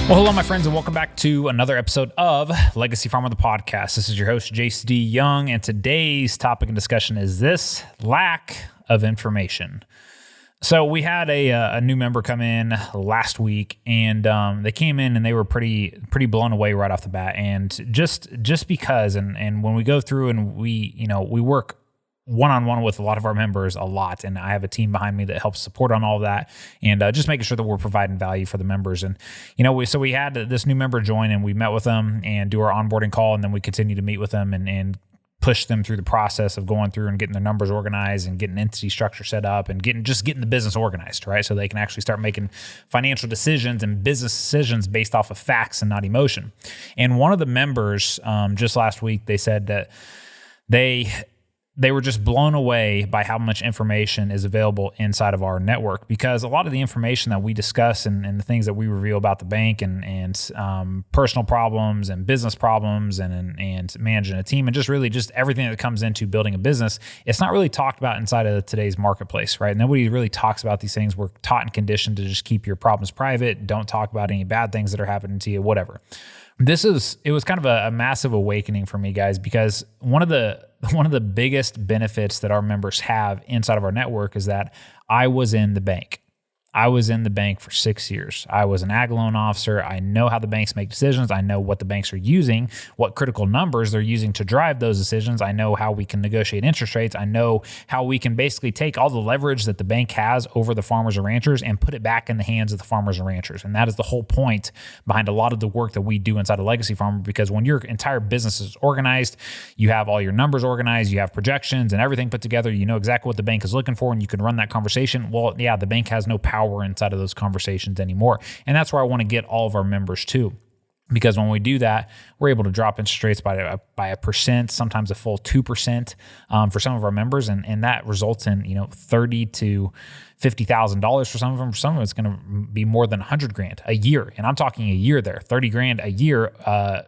Well, hello, my friends, and welcome back to another episode of Legacy Farmer, the podcast. This is your host, Jace D. Young, and today's topic and discussion is this: lack of information. So we had a new member come in last week, and they came in and they were pretty blown away right off the bat. And just because, and when we go through and we work one-on-one with a lot of our members a lot, and I have a team behind me that helps support on all of that, and just making sure that we're providing value for the members. And we had this new member join, and we met with them and do our onboarding call, and then we continue to meet with them and push them through the process of going through and getting their numbers organized and getting entity structure set up and getting the business organized, right? So they can actually start making financial decisions and business decisions based off of facts and not emotion. And one of the members just last week, they said that they were just blown away by how much information is available inside of our network, because a lot of the information that we discuss and the things that we reveal about the bank and personal problems and business problems and managing a team and just everything that comes into building a business, it's not really talked about inside of today's marketplace, right? Nobody really talks about these things. We're taught and conditioned to just keep your problems private. Don't talk about any bad things that are happening to you, whatever. It was kind of a massive awakening for me, guys, because one of the biggest benefits that our members have inside of our network is that I was in the bank. I was in the bank for 6 years. I was an ag loan officer. I know how the banks make decisions. I know what the banks are using, what critical numbers they're using to drive those decisions. I know how we can negotiate interest rates. I know how we can basically take all the leverage that the bank has over the farmers and ranchers and put it back in the hands of the farmers and ranchers. And that is the whole point behind a lot of the work that we do inside of Legacy Farmer, because when your entire business is organized, you have all your numbers organized, you have projections and everything put together, you know exactly what the bank is looking for, and you can run that conversation. Well, yeah, the bank has no power inside of those conversations anymore. And that's where I want to get all of our members to. Because when we do that, we're able to drop interest rates by a percent, sometimes a full 2% for some of our members, and that results in $30,000 to $50,000 for some of them. For some of them, it's going to be more than $100,000 a year, and I'm talking a year there, $30,000 a year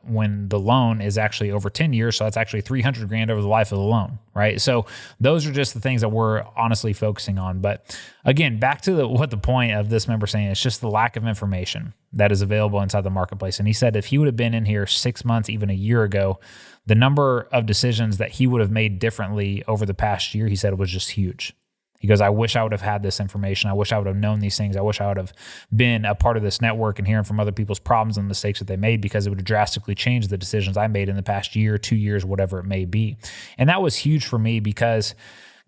when the loan is actually over 10 years. So that's actually $300,000 over the life of the loan, right? So those are just the things that we're honestly focusing on. But again, back to what the point of this member saying, it's just the lack of information that is available inside the marketplace. And he said if he would have been in here 6 months, even a year ago, the number of decisions that he would have made differently over the past year, he said it was just huge. He goes, I wish I would have had this information. I wish I would have known these things. I wish I would have been a part of this network and hearing from other people's problems and mistakes that they made, because it would have drastically changed the decisions I made in the past year, 2 years, whatever it may be. And that was huge for me because,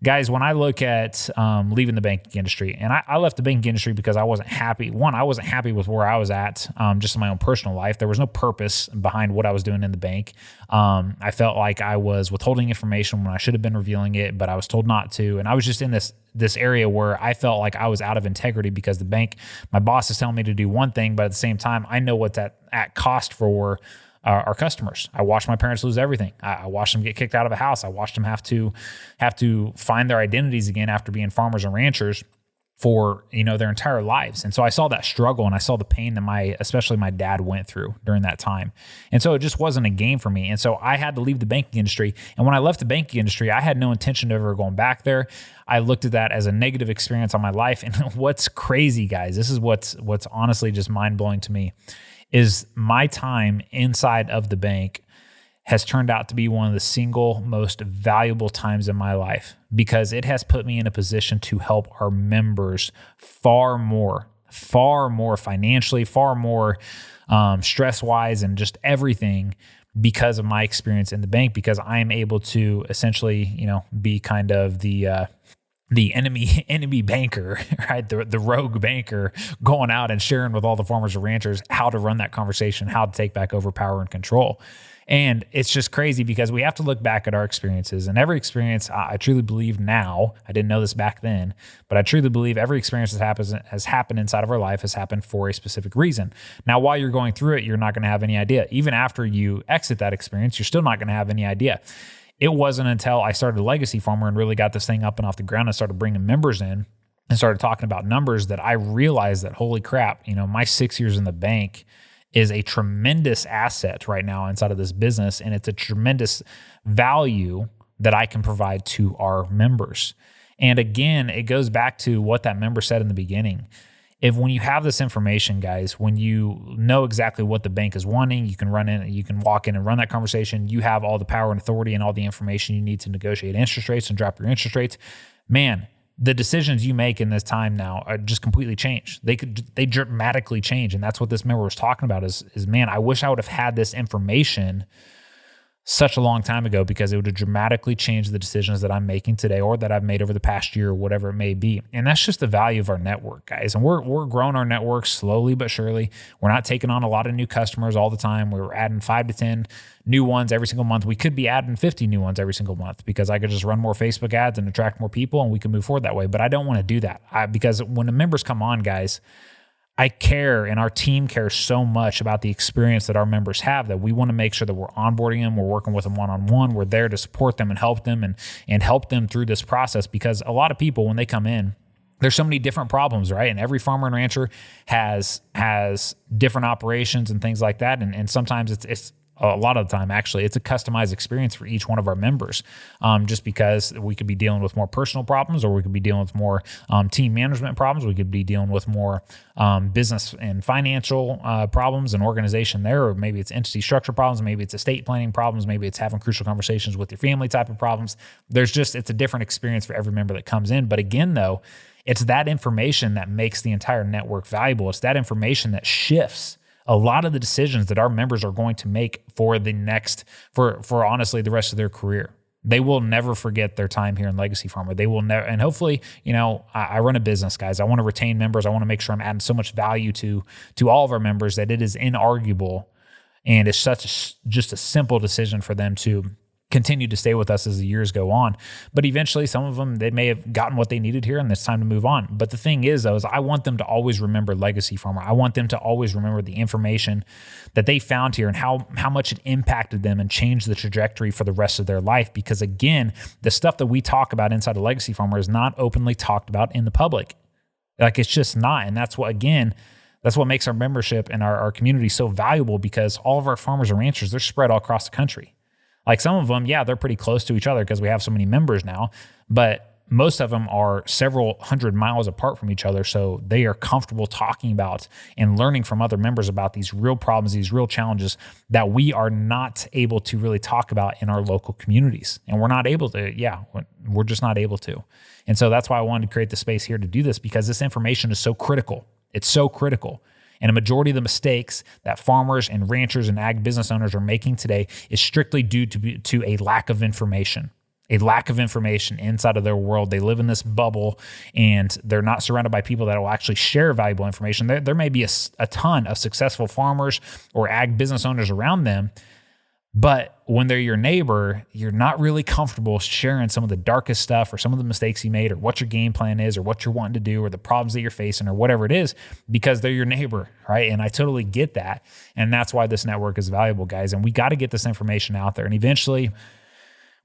guys, when I look at leaving the banking industry, and I left the banking industry because I wasn't happy. One, I wasn't happy with where I was at just in my own personal life. There was no purpose behind what I was doing in the bank. I felt like I was withholding information when I should have been revealing it, but I was told not to. And I was just in this area where I felt like I was out of integrity because the bank, my boss is telling me to do one thing, but at the same time, I know what's at cost for our customers. I watched my parents lose everything. I watched them get kicked out of a house. I watched them have to find their identities again after being farmers and ranchers for their entire lives. And so I saw that struggle, and I saw the pain that especially my dad went through during that time. And so it just wasn't a game for me. And so I had to leave the banking industry. And when I left the banking industry, I had no intention of ever going back there. I looked at that as a negative experience on my life. And what's crazy, guys, this is what's honestly just mind-blowing to me, is my time inside of the bank has turned out to be one of the single most valuable times in my life, because it has put me in a position to help our members far more financially, far more stress-wise, and just everything, because of my experience in the bank, because I am able to essentially, be kind of the enemy banker, right? The rogue banker, going out and sharing with all the farmers and ranchers how to run that conversation, how to take back over power and control. And it's just crazy because we have to look back at our experiences, and every experience, I truly believe now, I didn't know this back then, but I truly believe every experience that has happened inside of our life has happened for a specific reason. Now, while you're going through it, you're not going to have any idea. Even after you exit that experience, you're still not going to have any idea. It wasn't until I started Legacy Farmer and really got this thing up and off the ground and started bringing members in and started talking about numbers that I realized that, holy crap, my 6 years in the bank is a tremendous asset right now inside of this business. And it's a tremendous value that I can provide to our members. And again, it goes back to what that member said in the beginning. when you have this information, guys, when you know exactly what the bank is wanting, you can walk in and run that conversation. You have all the power and authority and all the information you need to negotiate interest rates and drop your interest rates. Man, the decisions you make in this time now are just completely change. They dramatically change. And that's what this member was talking about is man, I wish I would have had this information such a long time ago, because it would have dramatically changed the decisions that I'm making today or that I've made over the past year or whatever it may be. And that's just the value of our network, guys. And we're growing our network slowly but surely. We're not taking on a lot of new customers all the time. We're adding 5 to 10 new ones every single month. We could be adding 50 new ones every single month, because I could just run more Facebook ads and attract more people, and we can move forward that way. But I don't want to do that because when the members come on, guys, I care, and our team cares so much about the experience that our members have, that we want to make sure that we're onboarding them, we're working with them one-on-one, we're there to support them and help them and help them through this process. Because a lot of people, when they come in, there's so many different problems, right? And every farmer and rancher has different operations and things like that. And sometimes it's a lot of the time, actually, it's a customized experience for each one of our members, just because we could be dealing with more personal problems, or we could be dealing with more team management problems. We could be dealing with more business and financial problems and organization there, or maybe it's entity structure problems, maybe it's estate planning problems, maybe it's having crucial conversations with your family type of problems. It's a different experience for every member that comes in. But again, though, it's that information that makes the entire network valuable. It's that information that shifts a lot of the decisions that our members are going to make for honestly the rest of their career. They will never forget their time here in Legacy Farmer. They will never, and hopefully, I run a business, guys. I want to retain members. I want to make sure I'm adding so much value to all of our members that it is inarguable, and it's just a simple decision for them to continue to stay with us as the years go on. But eventually, some of them, they may have gotten what they needed here, and it's time to move on. But the thing is, though, is I want them to always remember Legacy Farmer. I want them to always remember the information that they found here and how much it impacted them and changed the trajectory for the rest of their life. Because again, the stuff that we talk about inside of Legacy Farmer is not openly talked about in the public. Like, it's just not. And that's what makes our membership and our community so valuable, because all of our farmers and ranchers, they're spread all across the country. Like, some of them, yeah, they're pretty close to each other because we have so many members now, but most of them are several hundred miles apart from each other. So they are comfortable talking about and learning from other members about these real problems, these real challenges that we are not able to really talk about in our local communities. And we're not able to, we're just not able to. And so that's why I wanted to create the space here to do this, because this information is so critical. It's so critical. And a majority of the mistakes that farmers and ranchers and ag business owners are making today is strictly due to a lack of information inside of their world. They live in this bubble, and they're not surrounded by people that will actually share valuable information. There may be a ton of successful farmers or ag business owners around them, but when they're your neighbor, you're not really comfortable sharing some of the darkest stuff, or some of the mistakes you made, or what your game plan is, or what you're wanting to do, or the problems that you're facing, or whatever it is, because they're your neighbor, right? And I totally get that. And that's why this network is valuable, guys. And we got to get this information out there. And eventually,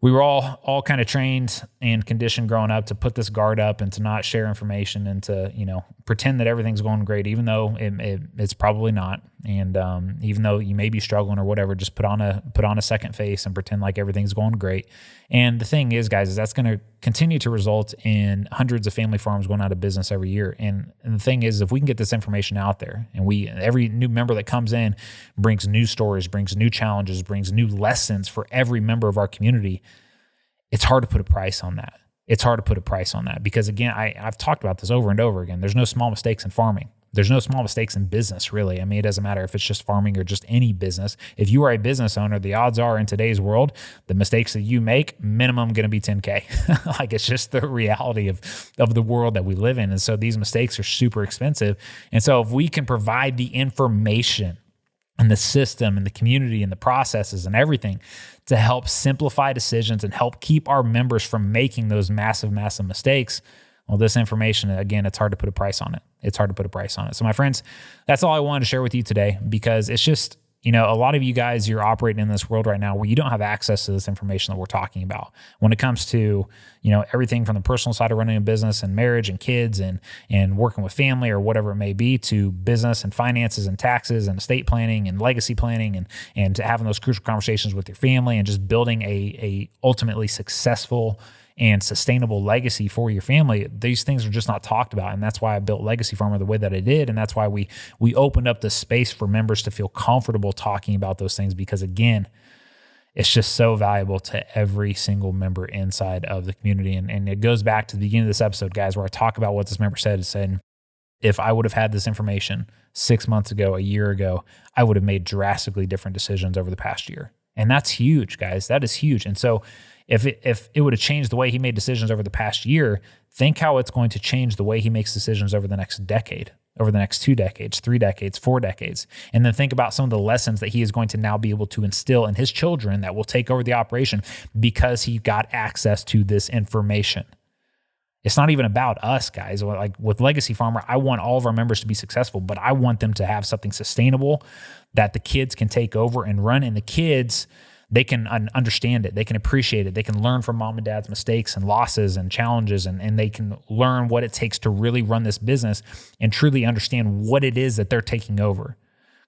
we were all kind of trained and conditioned growing up to put this guard up and to not share information, and to, pretend that everything's going great, even though it's probably not. And even though you may be struggling or whatever, just put on a second face and pretend like everything's going great. And the thing is, guys, is that's going to continue to result in hundreds of family farms going out of business every year. And the thing is, if we can get this information out there, and every new member that comes in brings new stories, brings new challenges, brings new lessons for every member of our community, it's hard to put a price on that. It's hard to put a price on that, because again, I've talked about this over and over again. There's no small mistakes in farming. There's no small mistakes in business, really. I mean, it doesn't matter if it's just farming or just any business. If you are a business owner, the odds are in today's world, the mistakes that you make, minimum going to be 10K. Like, it's just the reality of the world that we live in. And so these mistakes are super expensive. And so if we can provide the information and the system and the community and the processes and everything to help simplify decisions and help keep our members from making those massive mistakes, well, this information, again, it's hard to put a price on it. So my friends, that's all I wanted to share with you today, because it's just, a lot of you guys, you're operating in this world right now where you don't have access to this information that we're talking about when it comes to, everything from the personal side of running a business and marriage and kids and working with family or whatever it may be, to business and finances and taxes and estate planning and legacy planning and to having those crucial conversations with your family and just building a ultimately successful and sustainable legacy for your family, these things are just not talked about. And that's why I built Legacy Farmer the way that I did. And that's why we opened up the space for members to feel comfortable talking about those things, because again, it's just so valuable to every single member inside of the community. And it goes back to the beginning of this episode, guys, where I talk about what this member said. It said, if I would have had this information 6 months ago, a year ago, I would have made drastically different decisions over the past year. And that's huge, guys. That is huge. And so if it would have changed the way he made decisions over the past year, think how it's going to change the way he makes decisions over the next decade, over the next 2 decades, 3 decades, 4 decades. And then think about some of the lessons that he is going to now be able to instill in his children that will take over the operation because he got access to this information. It's not even about us, guys. Like with Legacy Farmer, I want all of our members to be successful, but I want them to have something sustainable that the kids can take over and run. And the kids, they can understand it. They can appreciate it. They can learn from mom and dad's mistakes and losses and challenges, and they can learn what it takes to really run this business and truly understand what it is that they're taking over.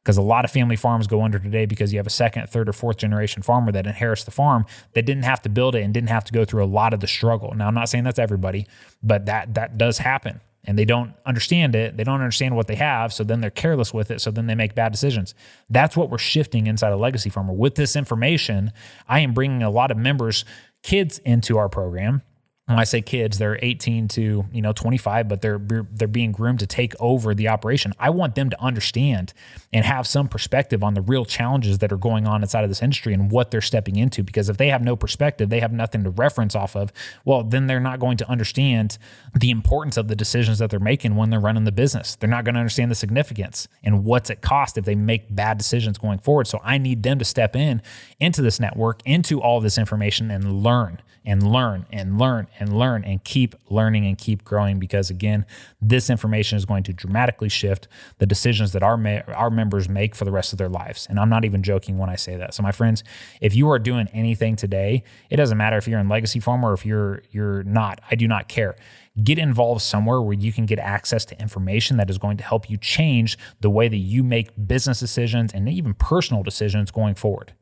Because a lot of family farms go under today because you have a second, third, or fourth generation farmer that inherits the farm that didn't have to build it and didn't have to go through a lot of the struggle. Now, I'm not saying that's everybody, but that does happen. And they don't understand it. They don't understand what they have. So then they're careless with it. So then they make bad decisions. That's what we're shifting inside a Legacy Farmer. With this information, I am bringing a lot of members, kids into our program. When I say kids, they're 18 to 25, but they're being groomed to take over the operation. I want them to understand and have some perspective on the real challenges that are going on inside of this industry and what they're stepping into. Because if they have no perspective, they have nothing to reference off of, well, then they're not going to understand the importance of the decisions that they're making when they're running the business. They're not going to understand the significance and what's it cost if they make bad decisions going forward. So I need them to step into this network, into all of this information, and learn and learn and learn and learn and keep learning and keep growing, because again, this information is going to dramatically shift the decisions that our members make for the rest of their lives. And I'm not even joking when I say that. So my friends, if you are doing anything today, it doesn't matter if you're in Legacy Farm or if you're not, I do not care. Get involved somewhere where you can get access to information that is going to help you change the way that you make business decisions and even personal decisions going forward.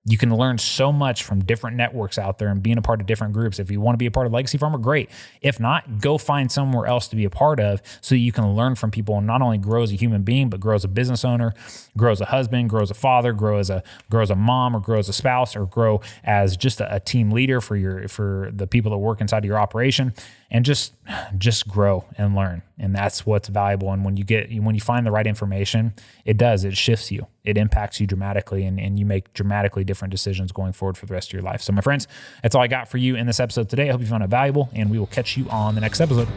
You can learn so much from different networks out there and being a part of different groups. If you want to be a part of Legacy Farmer, great. If not, go find somewhere else to be a part of so you can learn from people and not only grow as a human being, but grow as a business owner, grow as a husband, grow as a father, grow as a mom, or grow as a spouse, or grow as just a team leader for the people that work inside of your operation, and just grow and learn. And that's what's valuable. And when you find the right information, it shifts you. It impacts you dramatically, and you make dramatically different decisions going forward for the rest of your life. So my friends, that's all I got for you in this episode today. I hope you found it valuable, and we will catch you on the next episode.